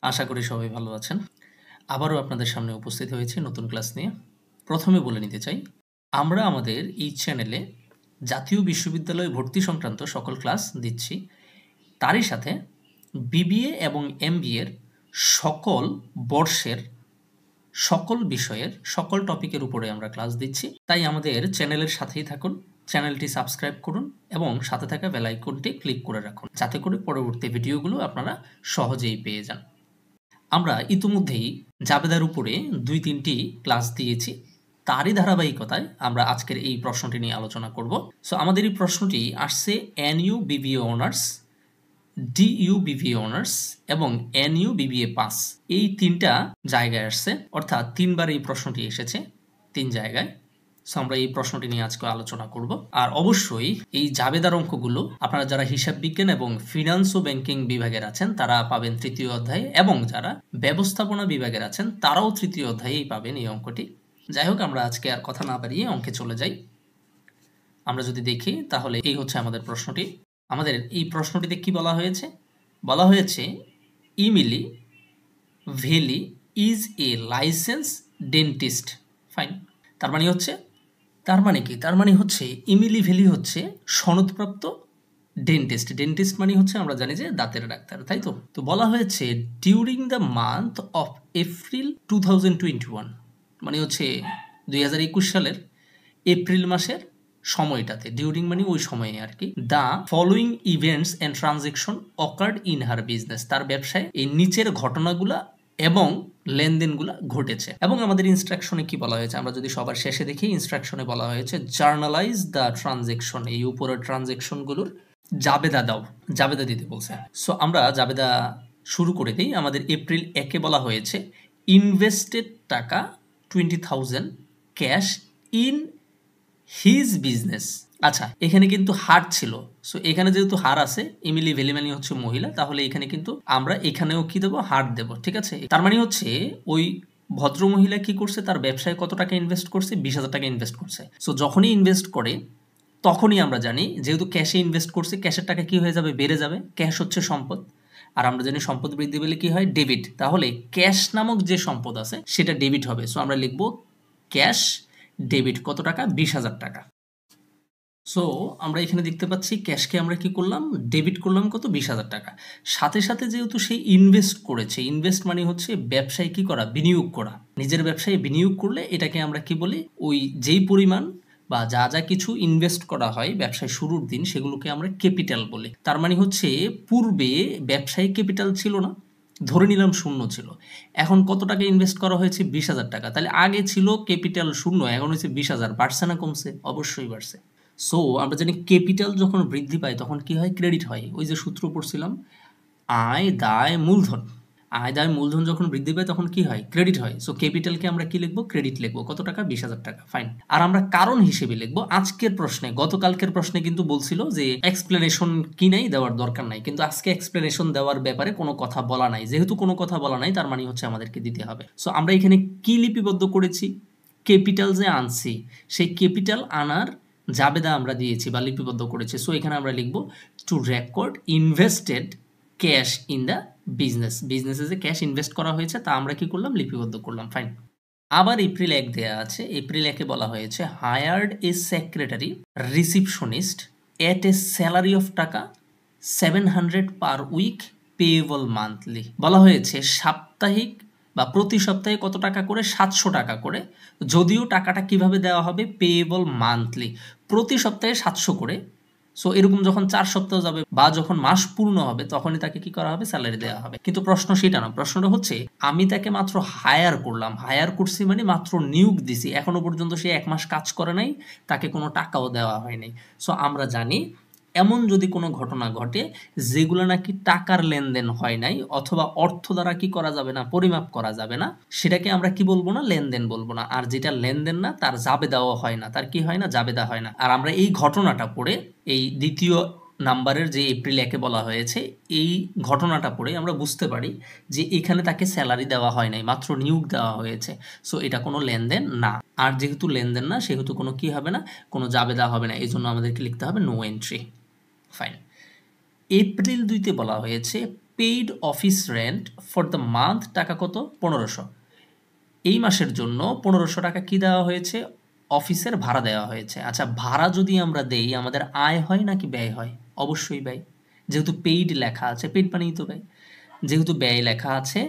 আশা করি সবাই ভালো আছেন। আবারও আপনাদের সামনে উপস্থিত হয়েছি নতুন ক্লাস নিয়ে। প্রথমে বলে নিতে চাই, আমরা আমাদের এই চ্যানেলে জাতীয় বিশ্ববিদ্যালয়ে ভর্তি সংক্রান্ত সকল ক্লাস দিচ্ছি। তারই সাথে বিবিএ এবং এমবিএর সকল বর্ষের সকল বিষয়ের সকল টপিকের উপরে আমরা ক্লাস দিচ্ছি। তাই আমাদের চ্যানেলের সাথেই থাকুন, চ্যানেলটি সাবস্ক্রাইব করুন এবং সাথে থাকা বেল আইকনটি ক্লিক করে রাখুন, যাতে করে পরবর্তী ভিডিওগুলো আপনারা সহজেই পেয়ে যান। আমরা ইতিমধ্যেই জাবেদার উপরে ২-৩টি ক্লাস দিয়েছি। তারই ধারাবাহিকতায় আমরা আজকের এই প্রশ্নটি নিয়ে আলোচনা করব। সো আমাদের এই প্রশ্নটি আসছে NU BBA honours, DU BBA honours এবং এনইউ বিবিএ পাস, এই ৩টা জায়গায় আসছে, অর্থাৎ ৩বার এই প্রশ্নটি এসেছে ৩ জায়গায়। সো আমরা এই প্রশ্নটি নিয়ে আজকে আলোচনা করব। আর অবশ্যই এই জাবেদার অঙ্কগুলো আপনারা যারা হিসাব বিজ্ঞান এবং ফিনান্স ও ব্যাংকিং বিভাগের আছেন তারা পাবেন ৩য় অধ্যায়ে, এবং যারা ব্যবস্থাপনা বিভাগের আছেন তারাও ৩য় অধ্যায়েই পাবেন এই অঙ্কটি। যাই হোক, আমরা আজকে আর কথা না বাড়িয়ে অঙ্কে চলে যাই। আমরা যদি দেখি তাহলে এই হচ্ছে আমাদের প্রশ্নটি। আমাদের এই প্রশ্নটিতে কি বলা হয়েছে? বলা হয়েছে ইমিলি ভেলি is a licence dentist. Fine. তার মানে হচ্ছে, তার মানে কি? তার মানে হচ্ছে ইমিলি ভেলি হচ্ছে সনদপ্রাপ্ত ডেন্টিস্ট। ডেন্টিস্ট মানে হচ্ছে আমরা জানি যে দাঁতের ডাক্তার, তাই তো? তো বলা হয়েছে during the month of April 2021, মানে হচ্ছে 2021 সালের এপ্রিল মাসের সময়টাতে, ডিউরিং মানে ওই সময়ে আর কি, the following events and transaction occurred in her business, তার ব্যবসায় এই নিচের ঘটনাগুলা এবং লেনদেনগুলা ঘটেছে। এবং আমাদের ইনস্ট্রাকশনে কি বলা হয়েছে আমরা যদি সবার শেষে দেখি, ইনস্ট্রাকশনে বলা হয়েছে জার্নালাইজ দ্য ট্রানজেকশন, এই উপরের ট্রানজেকশনগুলোর জাবেদা দাও, জাবেদা দিতে বলছে। সো আমরা জাবেদা শুরু করে দিই। আমাদের এপ্রিল 1-এ বলা হয়েছে ইনভেস্টেড টাকা 20,000 ক্যাশ ইন হিজ বিজনেস। আচ্ছা, এখানে কিন্তু হার ছিল। সো এখানে যেহেতু হার আছে, এমিলি ভেলিমানি হচ্ছে মহিলা, তাহলে এখানে কিন্তু আমরা এখানেও কি দেবো? হার দেবো, ঠিক আছে? তার মানে হচ্ছে ওই ভদ্র মহিলা কি করছে? তার ব্যবসায় কত টাকা ইনভেস্ট করছে? 20,000 টাকা ইনভেস্ট করছে। সো যখনই ইনভেস্ট করে তখনই আমরা জানি যেহেতু ক্যাশে ইনভেস্ট করছে, ক্যাশের টাকা কি হয়ে যাবে? বেড়ে যাবে। ক্যাশ হচ্ছে সম্পদ, আর আমরা জানি সম্পদ বৃদ্ধি পেলে কি হয়? ডেবিট। তাহলে ক্যাশ নামক যে সম্পদ আছে সেটা ডেবিট হবে। সো আমরা লিখবো ক্যাশ ডেবিট কত টাকা? 20,000 টাকা। সো আমরা এখানে দেখতে পাচ্ছি ক্যাশকে আমরা কি করলাম? ডেবিট করলাম কত? 20,000 টাকা। সাথে সাথে যেহেতু সে ইনভেস্ট করেছে, ইনভেস্ট মানে হচ্ছে ব্যবসায় কি করা? বিনিয়োগ করা। নিজের ব্যবসায় বিনিয়োগ করলে এটাকে আমরা কি বলি? ওই যেই পরিমাণ বা যা যা কিছু ইনভেস্ট করা হয় ব্যবসায় শুরুর দিন, সেগুলোকে আমরা ক্যাপিটাল বলি। তার মানে হচ্ছে পূর্বে ব্যবসায় ক্যাপিটাল ছিল না, ধরে নিলাম 0 ছিল। এখন কত টাকা ইনভেস্ট করা হয়েছে? 20,000 টাকা। তাহলে আগে ছিল ক্যাপিটাল 0, এখন হয়েছে 20,000। বাড়ছে না কমছে? অবশ্যই বাড়ছে। সো আমরা জানি ক্যাপিটাল যখন বৃদ্ধি পায় তখন কি হয়? ক্রেডিট হয়। ওই যে সূত্র পড়ছিলাম, আয় দায় মূলধন। আয় দায় মূলধন যখন বৃদ্ধি পায় তখন কি হয়? ক্রেডিট হয়। সো ক্যাপিটালকে আমরা কি লিখবো? ক্রেডিট লিখবো। কত টাকা? 20,000 টাকা। ফাইন। আর আমরা কারণ হিসেবে লিখবো আজকের প্রশ্নে, গতকালকের প্রশ্নে কিন্তু বলছিল যে এক্সপ্লেনেশন কি নাই, দেওয়ার দরকার নাই, কিন্তু আজকে এক্সপ্লেনেশন দেওয়ার ব্যাপারে কোনো কথা বলা নাই। যেহেতু কোনো কথা বলা নাই, তার মানে হচ্ছে আমাদেরকে দিতে হবে। সো আমরা এখানে কি লিপিবদ্ধ করেছি? ক্যাপিটাল যে আনছি, সেই ক্যাপিটাল আনার জাবেদা আমরা দিয়েছি বা লিপিবদ্ধ করেছি। সো এখানে আমরা লিখবো two record invested cash in the business. বিজনেসে যে ক্যাশ ইনভেস্ট করা হয়েছে তা আমরা কি করলাম? লিপিবদ্ধ করলাম। ফাইন। আবার এপ্রিল 1 দেয়া আছে। এপ্রিল 1-এ বলা হয়েছে hired a secretary receptionist at A salary of টাকা 700 পার উইক পেয়েবল মান্থলি। বলা হয়েছে সাপ্তাহিক বা প্রতি সপ্তাহে কত টাকা করে? 700 টাকা করে। যদিও টাকাটা কিভাবে দেওয়া হবে? পেয়েবল মান্থলি, প্রতি সপ্তাহে 700 করে। সো এরকম যখন 4 সপ্তাহ যাবে বা যখন মাস পূর্ণ হবে তখনই তাকে কি করা হবে? স্যালারি দেওয়া হবে। কিন্তু প্রশ্ন সেটা না, প্রশ্নটা হচ্ছে আমি তাকে মাত্র হায়ার করলাম। হায়ার করছি মানে মাত্র নিয়োগ দিছি, এখনো পর্যন্ত সে 1 মাস কাজ করে নাই, তাকে কোনো টাকাও দেওয়া হয় নাই। সো আমরা জানি এমন যদি কোনো ঘটনা ঘটে যেগুলো নাকি টাকার লেনদেন হয় নাই অথবা অর্থ দ্বারা কি করা যাবে না? পরিমাপ করা যাবে না, সেটাকে আমরা কি বলবো না? লেনদেন বলবো না। আর যেটা লেনদেন না তার জাবেদাও হয় না, তার কি হয় না? জাবেদা হয় না। আর আমরা এই ঘটনাটা পড়ে, এই দ্বিতীয় নাম্বারের যে এপ্রিল 1-এ বলা হয়েছে, এই ঘটনাটা পড়ে আমরা বুঝতে পারি যে এখানে তাকে স্যালারি দেওয়া হয় নাই, মাত্র নিয়োগ দেওয়া হয়েছে। সো এটা কোনো লেনদেন না। আর যেহেতু লেনদেন না সেহেতু কোনো কি হবে না? কোনো জাবেদা হবে না। এই জন্য আমাদেরকে লিখতে হবে নো এন্ট্রি। ফাইন। এপ্রিল 2-তে বলা হয়েছে paid office rent for the month টাকা কত 1500। এই মাসের জন্য 1500 টাকা কি দেওয়া হয়েছে, অফিসের ভাড়া দেওয়া হয়েছে। আচ্ছা, ভাড়া যদি আমরা দেই আমাদের আয় হয় নাকি ব্যয় হয়? অবশ্যই ব্যয়, যেহেতু পেইড লেখা আছে, পেইড মানেই তো ব্যয়, যেহেতু ব্যয় লেখা আছে।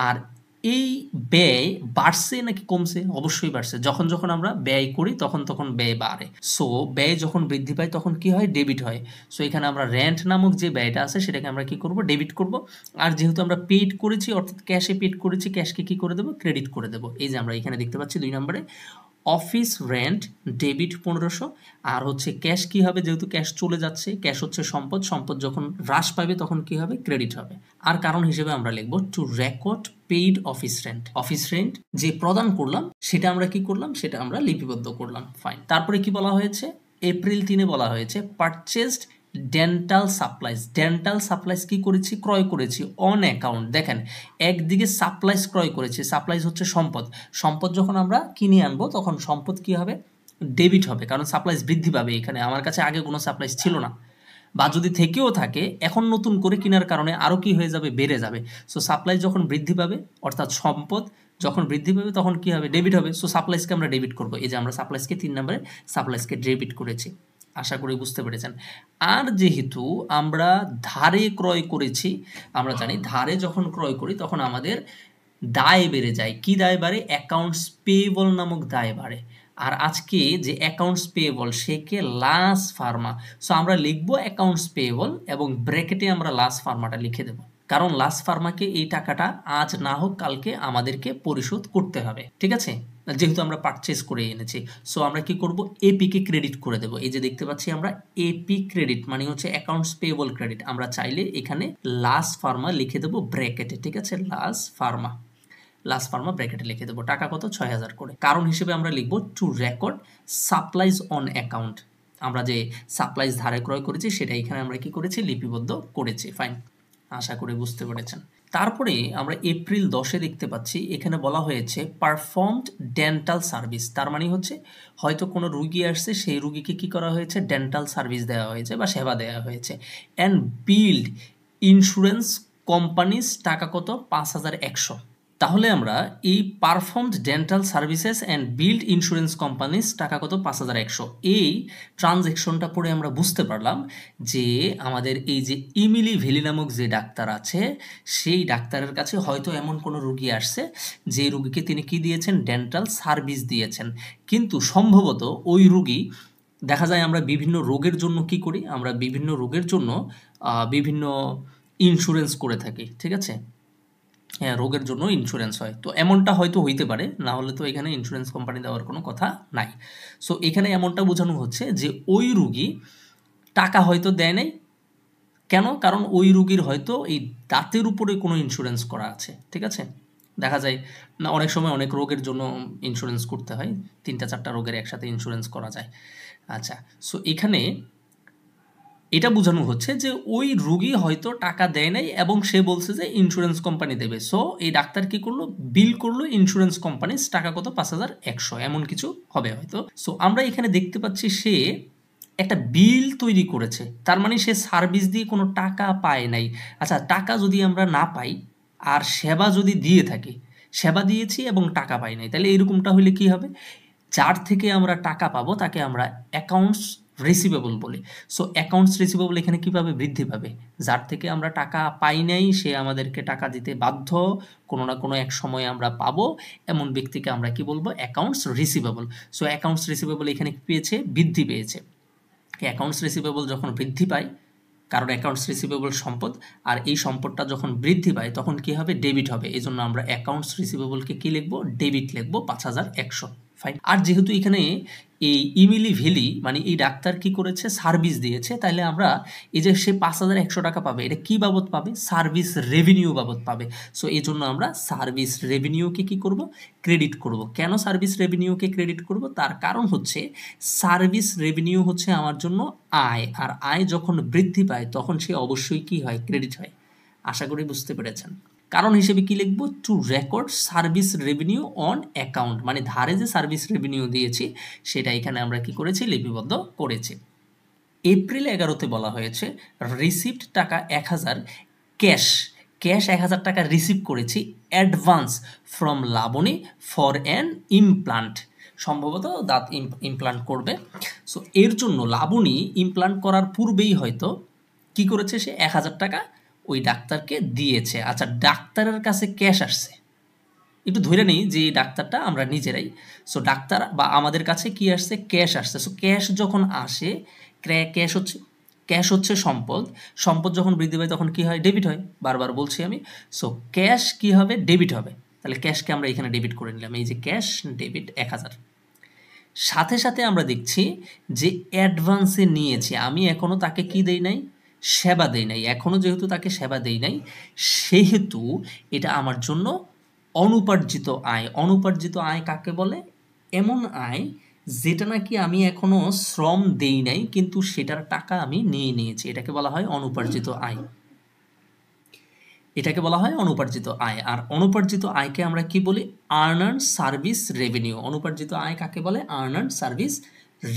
আর এই ব্যয় বাড়ছে নাকি কমছে? অবশ্যই বাড়ছে। যখন যখন আমরা ব্যয় করি তখন তখন ব্যয় বাড়ে। সো ব্যয় যখন বৃদ্ধি পায় তখন কি হয়, ডেবিট হয়। সো এখানে আমরা রেন্ট নামক যে ব্যয়টা আছে সেটাকে আমরা কি করব, ডেবিট করব। আর যেহেতু আমরা পেইড করেছি অর্থাৎ ক্যাশে পেইড করেছি, ক্যাশকে কি করে দেবো, ক্রেডিট করে দেবো। এই যে আমরা এখানে দেখতে পাচ্ছি 2 নম্বরে অফিস রেন্ট ডেবিট 1500। আর হচ্ছে ক্যাশ কি হবে, যেহেতু ক্যাশ চলে যাচ্ছে, ক্যাশ হচ্ছে সম্পদ, সম্পদ যখন হ্রাস পাবে তখন কি হবে, ক্রেডিট হবে। আর কারণ হিসেবে আমরা লিখবো two record paid office rent. Office rent যে প্রদান করলাম সেটা আমরা কি করলাম, সেটা আমরা লিপিবদ্ধ করলাম। ফাইন। তারপরে কি বলা হয়েছে, এপ্রিল 3 বলা হয়েছে purchased dental supplies. Dental supplies কি করেছি, ক্রয় করেছি অন অ্যাকাউন্ট। দেখেন, একদিকে সাপ্লাইজ ক্রয় করেছি, সাপ্লাইজ হচ্ছে সম্পদ, সম্পদ যখন আমরা কিনে আনবো তখন সম্পদ কি হবে, ডেবিট হবে, কারণ সাপ্লাইজ বৃদ্ধি পাবে। এখানে আমার কাছে আগে কোনো সাপ্লাইজ ছিল না, বা যদি থেকেও থাকে এখন নতুন করে কেনার কারণে আরও কি হয়ে যাবে, বেড়ে যাবে। সো সাপ্লাইজ যখন বৃদ্ধি পাবে অর্থাৎ সম্পদ যখন বৃদ্ধি পাবে তখন কি হবে, ডেবিট হবে। সো সাপ্লাইজকে আমরা ডেবিট করবো। এই যে আমরা সাপ্লাইজকে 3 নম্বরে সাপ্লাইজকে ডেবিট করেছি। আশা করি বুঝতে পেরেছেন। আর যেহেতু আমরা ধারে ক্রয় করেছি, আমরা জানি ধারে যখন ক্রয় করি তখন আমাদের দায় বেড়ে যায়। কি দায় বাড়ে, অ্যাকাউন্টস পেয়েবল নামক দায় বাড়ে। আর আজকে যে অ্যাকাউন্টস পেয়েবল সেকে লাস ফার্মা। সো আমরা লিখবো অ্যাকাউন্টস পেয়েবল এবং ব্র্যাকেটে আমরা লাস ফার্মাটা লিখে দেবো, কারণ লাস ফার্মাকে এই টাকাটা আজ না হোক কালকে আমাদেরকে পরিশোধ করতে হবে। ঠিক আছে, যেহেতু আমরা পারচেজ করে এনেছি। সো আমরা কি করব, এপিকে ক্রেডিট করে দেবো। এই যে দেখতে পাচ্ছি আমরা এপি ক্রেডিট মানে হচ্ছে অ্যাকাউন্টস পেয়েবল ক্রেডিট। আমরা চাইলে এখানে লাস ফার্মা লিখে দেবো ব্র্যাকেটে। ঠিক আছে, লাস ফার্মা ব্র্যাকেটে লিখে দেবো। টাকা কত, 6000 করে। কারণ হিসেবে আমরা লিখবো two record supplies on account. আমরা যে সাপ্লাইজ ধারে ক্রয় করেছি সেটা এখানে আমরা কি করেছি, লিপিবদ্ধ করেছি। ফাইন, আশা করি বুঝতে পেরেছেন। তারপরে আমরা এপ্রিল 10 দেখতে পাচ্ছি এখানে বলা হয়েছে পারফর্মড ডেন্টাল সার্ভিস। তার মানে হচ্ছে হয়তো কোনো রুগী আসছে, সেই রুগীকে কি করা হয়েছে, ডেন্টাল সার্ভিস দেওয়া হয়েছে বা সেবা দেওয়া হয়েছে। অ্যান্ড বিল্ড ইন্স্যুরেন্স কোম্পানিজ টাকা কত, 5100। তাহলে আমরা এই performed dental services and build insurance companies টাকা কত, 5100। এই ট্রানজ্যাকশনটা পড়ে আমরা বুঝতে পারলাম যে আমাদের এই যে ইমিলি ভ্যালি নামক যে ডাক্তার আছে সেই ডাক্তারের কাছে হয়তো এমন কোনো রুগী আসছে যে রুগীকে তিনি কি দিয়েছেন, ডেন্টাল সার্ভিস দিয়েছেন। কিন্তু সম্ভবত ওই রুগী, দেখা যায় আমরা বিভিন্ন রোগের জন্য কি করি, আমরা বিভিন্ন রোগের জন্য বিভিন্ন ইন্স্যুরেন্স করে থাকি। ঠিক আছে, হ্যাঁ, রোগের জন্য ইন্স্যুরেন্স হয়। তো এমনটা হয়তো হইতে পারে, না হলে তো এখানে ইন্স্যুরেন্স কোম্পানি দেওয়ার কোনো কথা নাই। সো এখানে এমনটা বোঝানো হচ্ছে যে ওই রুগী টাকা হয়তো দেয় নাই। কেন, কারণ ওই রুগীর হয়তো এই দাঁতের উপরে কোনো ইন্স্যুরেন্স করা আছে। ঠিক আছে, দেখা যায় না অনেক সময় অনেক রোগের জন্য ইন্স্যুরেন্স করতে হয়, 3-4টা রোগের একসাথে ইন্স্যুরেন্স করা যায়। আচ্ছা, সো এখানে এটা বোঝানো হচ্ছে যে ওই রুগী হয়তো টাকা দেয় নাই এবং সে বলছে যে ইন্স্যুরেন্স কোম্পানি দেবে। সো এই ডাক্তার কি করলো, বিল করলো ইন্স্যুরেন্স কোম্পানি, টাকা কত, 5100 এমন কিছু হবে হয়তো। সো আমরা এখানে দেখতে পাচ্ছি সে একটা বিল তৈরি করেছে, তার মানে সে সার্ভিস দিয়ে কোনো টাকা পায় নাই। আচ্ছা, টাকা যদি আমরা না পাই আর সেবা যদি দিয়ে থাকি, সেবা দিয়েছি এবং টাকা পাই নাই, তাহলে এরকমটা হলে কি হবে, যার থেকে আমরা টাকা পাবো তাকে আমরা অ্যাকাউন্টস রিসিভেবল বলি। সো অ্যাকাউন্টস রিসিভেবল এখানে কিভাবে বৃদ্ধি পাবে, যার থেকে আমরা টাকা পাই নাই সে আমাদেরকে টাকা দিতে বাধ্য, কোনো না কোনো এক সময় আমরা পাবো, এমন ব্যক্তিকে আমরা কি বলবো, accounts receivable. So accounts receivable এখানে কি পেয়েছে, বৃদ্ধি পেয়েছে। অ্যাকাউন্টস রিসিভেবল যখন বৃদ্ধি পায়, কারণ অ্যাকাউন্টস রিসিভেবল সম্পদ, আর এই সম্পদটা যখন বৃদ্ধি পায় তখন কি হবে, ডেবিট হবে। এই জন্য আমরা অ্যাকাউন্টস রিসিভেবলকে কি লিখবো, ডেবিট লিখবো, 5100। ফাইন। আর যেহেতু এখানে এই ইমিলি ভ্যালি মানে এই ডাক্তার কি করেছে, সার্ভিস দিয়েছে, তাহলে আমরা এই যে সে 5100 টাকা পাবে, এটা কি বাবদ পাবে, সার্ভিস রেভিনিউ বাবদ পাবে। সো এই জন্য আমরা সার্ভিস রেভিনিউকে কি করব, ক্রেডিট করব। কেন সার্ভিস রেভিনিউকে ক্রেডিট করব, তার কারণ হচ্ছে সার্ভিস রেভিনিউ হচ্ছে আমার জন্য আয়, আর আয় যখন বৃদ্ধি পায় তখন সে অবশ্যই কি হয়, ক্রেডিট হয়। আশা করি বুঝতে পেরেছেন। কারণ হিসেবে কি লিখব, two record service revenue on account, মানে ধারে যে সার্ভিস রেভিনিউ দিয়েছি সেটা এখানে আমরা কি করেছি, লিপিবদ্ধ করেছি। এপ্রিল 11 বলা হয়েছে রিসিভড টাকা 1000 ক্যাশ ক্যাশ 1000 টাকা রিসিভ করেছি advance from Labani for an implant, সম্ভবত দাঁত ইমপ্লান্ট করবে। সো এর জন্য লাবণী ইমপ্লান্ট করার পূর্বেই হয়তো কি করেছে, সে 1000 টাকা ওই ডাক্তারকে দিয়েছে। আচ্ছা, ডাক্তারের কাছে ক্যাশ আসছে, একটু ধরে নেই যে ডাক্তারটা আমরা নিজেরাই। সো ডাক্তার বা আমাদের কাছে কি আসছে, ক্যাশ আসছে। সো ক্যাশ যখন আসে, ক্যাশ হচ্ছে সম্পদ, সম্পদ যখন বৃদ্ধি পায় তখন কি হয়, ডেবিট হয়, বারবার বলছি আমি। সো ক্যাশ কি হবে, ডেবিট হবে। তাহলে ক্যাশকে আমরা এখানে ডেবিট করে নিলাম, এই যে ক্যাশ ডেবিট 1000। সাথে সাথে আমরা দেখছি যে অ্যাডভান্সে নিয়েছে, আমি এখনও তাকে কি দেই নাই, সেবা দেই নাই। এখনও যেহেতু তাকে সেবা দেই নাই, সেহেতু এটা আমার জন্য অনুপার্জিত আয়। অনুপার্জিত আয় কাকে বলে, এমন আয় যেটা নাকি আমি এখনো শ্রম দেই নাই কিন্তু সেটার টাকা আমি নিয়ে নিয়েছি, এটাকে বলা হয় অনুপার্জিত আয়। এটাকে বলা হয় অনুপার্জিত আয়। আর অনুপার্জিত আয়কে আমরা কি বলি, আর্নার্ড সার্ভিস রেভিনিউ। অনুপার্জিত আয় কাকে বলে, আর্নার্ড সার্ভিস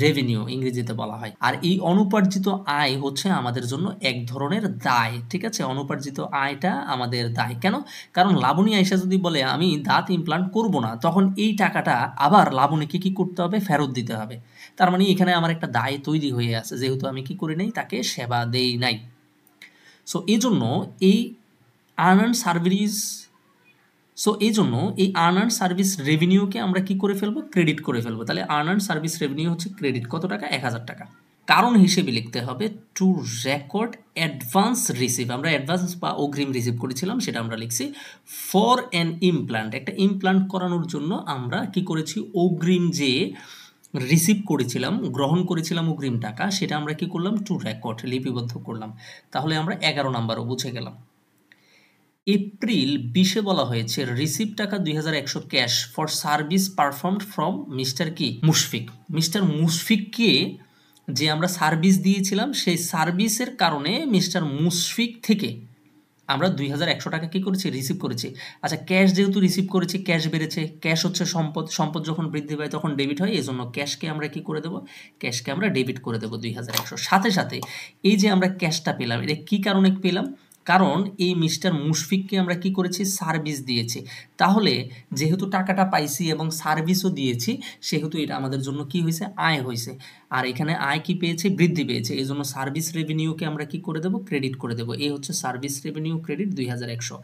রেভিনিউ ইংরেজিতে বলা হয়। আর এই অনুপার্জিত আয় হচ্ছে আমাদের জন্য এক ধরনের দায়, ঠিক আছে। অনুপার্জিত আয়টা আমাদের দায়। কেন? কারণ লাবণী আয়সা যদি বলে আমি দাঁত ইমপ্লান্ট করব না, তখন এই টাকাটা আবার লাবণীকে কি করতে হবে, ফেরত দিতে হবে। তার মানে এখানে আমার একটা দায় তৈরি হয়ে আছে, যেহেতু আমি কি করি নাই, তাকে সেবা দেই নাই। সো এই জন্য এই আর্নার্ড সার্ভিস, এই আর্নার্ড সার্ভিস রেভিনিউকে আমরা কি করে ফেলবো, ক্রেডিট করে ফেলবো। তাহলে আর্নার্ড সার্ভিস রেভিনিউ হচ্ছে ক্রেডিট, কত টাকা, 1000 টাকা। কারণ হিসেবে লিখতে হবে টু রেকর্ড অ্যাডভান্স রিসিভ, আমরা অ্যাডভান্স বা অগ্রিম রিসিভ করেছিলাম সেটা আমরা লিখছি। ফর অ্যান ইমপ্লান্ট, একটা ইমপ্লান্ট করানোর জন্য আমরা কি করেছি, অগ্রিম যে রিসিভ করেছিলাম, গ্রহণ করেছিলাম অগ্রিম টাকা, সেটা আমরা কি করলাম, টু রেকর্ড, লিপিবদ্ধ করলাম। তাহলে আমরা 11 নাম্বারও বুঝে গেলাম। এপ্রিল 20-এ বলা হয়েছে রিসিভ টাকা 2100 cash for service performed from mister কি, মুশফিক। মিস্টার মুশফিককে যে আমরা সার্ভিস দিয়েছিলাম, সেই সার্ভিসের কারণে মিস্টার মুশফিক থেকে আমরা 2100 টাকা কি করেছি, রিসিভ করেছি। আচ্ছা, ক্যাশ যেহেতু রিসিভ করেছি, ক্যাশ বেড়েছে, ক্যাশ হচ্ছে সম্পদ, সম্পদ যখন বৃদ্ধি পায় তখন ডেবিট হয়, এই জন্য ক্যাশকে আমরা কি করে দেবো, ক্যাশকে আমরা ডেবিট করে দেবো 2100। সাথে সাথে এই যে আমরা ক্যাশটা পেলাম, এটা কি কারণে পেলাম, কারণ এই মিস্টার মুশফিককে আমরা কি করেছি, সার্ভিস দিয়েছি। তাহলে যেহেতু টাকাটা পাইছি এবং সার্ভিসও দিয়েছি, সেহেতু এটা আমাদের জন্য কি হয়েছে, আয় হয়েছে। আর এখানে আয় কি পেয়েছে, বৃদ্ধি পেয়েছে, এই জন্য সার্ভিস রেভিনিউকে আমরা কি করে দেবো, ক্রেডিট করে দেবো। এই হচ্ছে সার্ভিস রেভিনিউ ক্রেডিট 2100।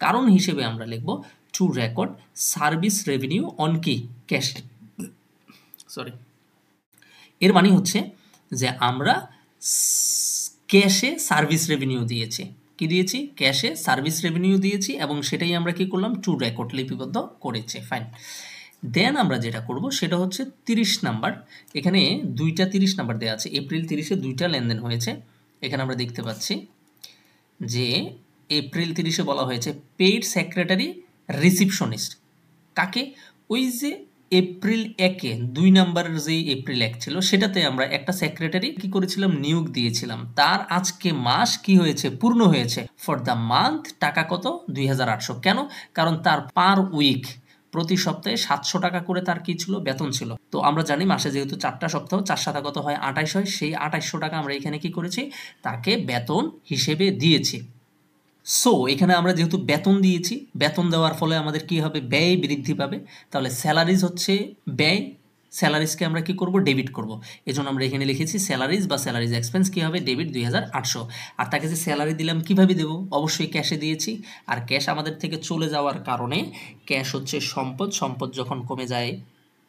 কারণ হিসেবে আমরা লিখব two record service revenue on কি, ক্যাশ, সরি। এর মানে হচ্ছে যে আমরা ক্যাশে সার্ভিস রেভিনিউ দিয়েছি, কি দিয়েছি, ক্যাশে সার্ভিস রেভিনিউ দিয়েছি, এবং সেটাই আমরা কি করলাম, টু রেকর্ড, লিপিবদ্ধ করেছি। ফাইন। দেন আমরা যেটা করব সেটা হচ্ছে 30 নাম্বার। এখানে দুইটা 30 নাম্বার দেওয়া আছে, এপ্রিল 30-এ দুইটা লেনদেন হয়েছে। এখানে আমরা দেখতে পাচ্ছি যে এপ্রিল 30-এ বলা হয়েছে পেইড সেক্রেটারি রিসিপশনিস্ট, কাকে, ওই যে এপ্রিল 1-এ 2 নাম্বারের যে এপ্রিল 1 ছিল, সেটাতে আমরা একটা সেক্রেটারি কি করেছিলাম, নিয়োগ দিয়েছিলাম। তার আজকে মাস কি হয়েছে, পূর্ণ হয়েছে। ফর দ্য মান্থ টাকা কত, 2800। কেন? কারণ তার পার উইক, প্রতি সপ্তাহে 700 টাকা করে তার কি ছিল, বেতন ছিল। তো আমরা জানি মাসে যেহেতু 4টা সপ্তাহ, 4 কত হয়, 28 হয়। সেই 2800 টাকা আমরা এখানে কি করেছি, তাকে বেতন হিসেবে দিয়েছি। সো এখানে আমরা যেহেতু বেতন দিয়েছি, বেতন দেওয়ার ফলে আমাদের কি হবে, ব্যয় বৃদ্ধি পাবে। তাহলে স্যালারিজ হচ্ছে ব্যয়, স্যালারিজকে আমরা কি করব, ডেবিট করব। এজন্য আমরা এখানে লিখেছি স্যালারিজ বা স্যালারিজ এক্সপেন্স কি হবে, ডেবিট 2800। আর তাকে যে স্যালারি দিলাম কিভাবে দেব, অবশ্যই ক্যাশে দিয়েছি। আর ক্যাশ আমাদের থেকে চলে যাওয়ার কারণে, ক্যাশ হচ্ছে সম্পদ, সম্পদ যখন কমে যায়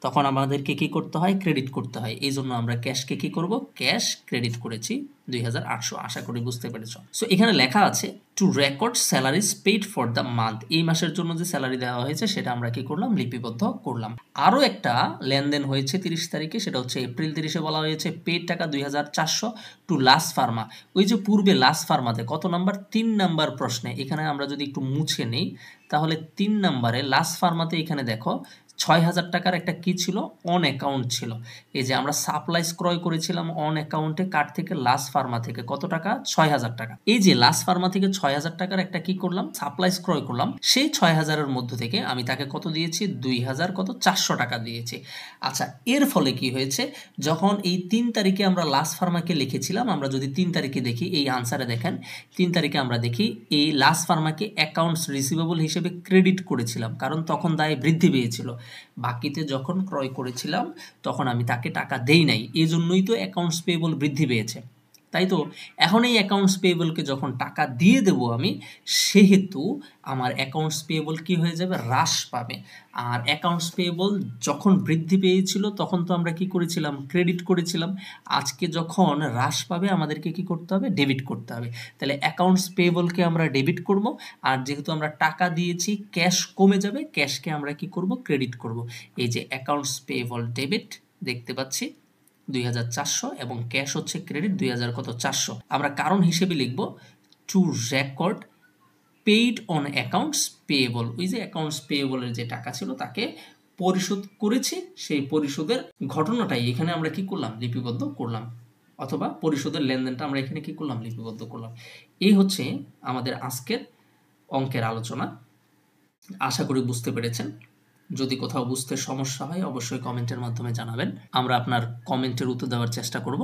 তখন আমাদেরকে কি করতে হয়, ক্রেডিট করতে হয়। এই জন্য আমরা ক্যাশকে কি করব, ক্যাশ ক্রেডিট করেছি 2800। আশা করি বুঝতে পেরেছ। সো এখানে লেখা আছে two record salaries paid for the month, এই মাসের জন্য যে স্যালারি দেওয়া হয়েছে সেটা আমরা কি করলাম, লিপিবদ্ধ করলাম। আরও একটা লেনদেন হয়েছে 30 তারিখে, সেটা হচ্ছে এপ্রিল 30-এ বলা হয়েছে পেইড টাকা 2400 টু লাস ফার্মা। ওই যে পূর্বে লাস ফার্মাতে কত নাম্বার, 3 নাম্বার প্রশ্নে, এখানে আমরা যদি একটু মুছে নেই তাহলে 3 নাম্বারে লাস ফার্মাতে এখানে দেখো ৬,০০০ টাকার একটা কি ছিল? অন অ্যাকাউন্ট ছিল। এই যে আমরা সাপ্লাইজ ক্রয় করেছিলাম অন অ্যাকাউন্টে কার থেকে? লাস ফার্মা থেকে। কত টাকা? ৬,০০০ টাকা। এই যে লাস ফার্মা থেকে ৬,০০০ টাকার একটা কি করলাম? সাপ্লাইজ ক্রয় করলাম। সেই ৬,০০০ এর মধ্য থেকে আমি তাকে কত দিয়েছি? ২,০০০ কত? ৪০০ টাকা দিয়েছি। আচ্ছা, এর ফলে কি হয়েছে? যখন এই ৩ তারিখে আমরা লাস ফার্মাকে লিখেছিলাম, আমরা যদি ৩ তারিখে দেখি, এই আনসারে দেখেন ৩ তারিখে আমরা দেখি এই লাস ফার্মাকে অ্যাকাউন্টস রিসিভেবল হিসেবে ক্রেডিট করেছিলাম, কারণ তখন দায় বৃদ্ধি পেয়েছিল। বাকিতে যখন ক্রয় করেছিলাম তখন আমি তাকে টাকা দেই নাই, এই জন্যই তো অ্যাকাউন্টস পেয়েবল বৃদ্ধি পেয়েছে, তাই তো? এখন এই অ্যাকাউন্টস পেয়েবলকে যখন টাকা দিয়ে দেব আমি, সেহেতু আমার অ্যাকাউন্টস পেয়েবল কি হয়ে যাবে? হ্রাস পাবে। আর অ্যাকাউন্টস পেয়েবল যখন বৃদ্ধি পেয়েছিল তখন তো আমরা কি করেছিলাম? ক্রেডিট করেছিলাম। আজকে যখন হ্রাস পাবে আমাদেরকে কি করতে হবে? ডেবিট করতে হবে। তাহলে অ্যাকাউন্টস পেয়েবলকে আমরা ডেবিট করব, আর যেহেতু আমরা টাকা দিয়েছি ক্যাশ কমে যাবে, ক্যাশকে আমরা কি করব? ক্রেডিট করব। এই যে অ্যাকাউন্টস পেয়েবল ডেবিট দেখতে পাচ্ছি ২,৪০০ এবং ক্যাশ হচ্ছে ক্রেডিট ২,০০০ কত? ৪০০। আমরা কারণ হিসেবে লিখব two record paid on accounts payable. ওই যে অ্যাকাউন্টস পেয়েবলের যে টাকা ছিল তাকে পরিশোধ করেছি, সেই পরিশোধের ঘটনাটাই এখানে আমরা কি করলাম? লিপিবদ্ধ করলাম, অথবা পরিশোধের লেনদেনটা আমরা এখানে কি করলাম? লিপিবদ্ধ করলাম। এই হচ্ছে আমাদের আজকের অঙ্কের আলোচনা। আশা করি বুঝতে পেরেছেন। যদি কোথাও বুঝতে সমস্যা হয় অবশ্যই কমেন্টের মাধ্যমে জানাবেন, আমরা আপনার কমেন্টের উত্তর দেওয়ার চেষ্টা করব,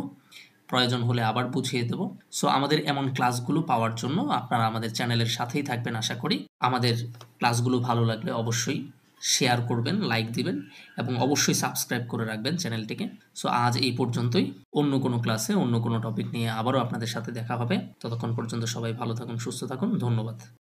প্রয়োজন হলে আবার বুঝিয়ে দেব। সো আমাদের এমন ক্লাসগুলো পাওয়ার জন্য আপনারা আমাদের চ্যানেলের সাথেই থাকবেন আশা করি। আমাদের ক্লাসগুলো ভালো লাগলে অবশ্যই শেয়ার করবেন, লাইক দিবেন এবং অবশ্যই সাবস্ক্রাইব করে রাখবেন চ্যানেলটিকে। সো আজ এই পর্যন্তই। অন্য কোনো ক্লাসে অন্য কোনো টপিক নিয়ে আবারও আপনাদের সাথে দেখা হবে। ততক্ষণ পর্যন্ত সবাই ভালো থাকুন, সুস্থ থাকুন। ধন্যবাদ।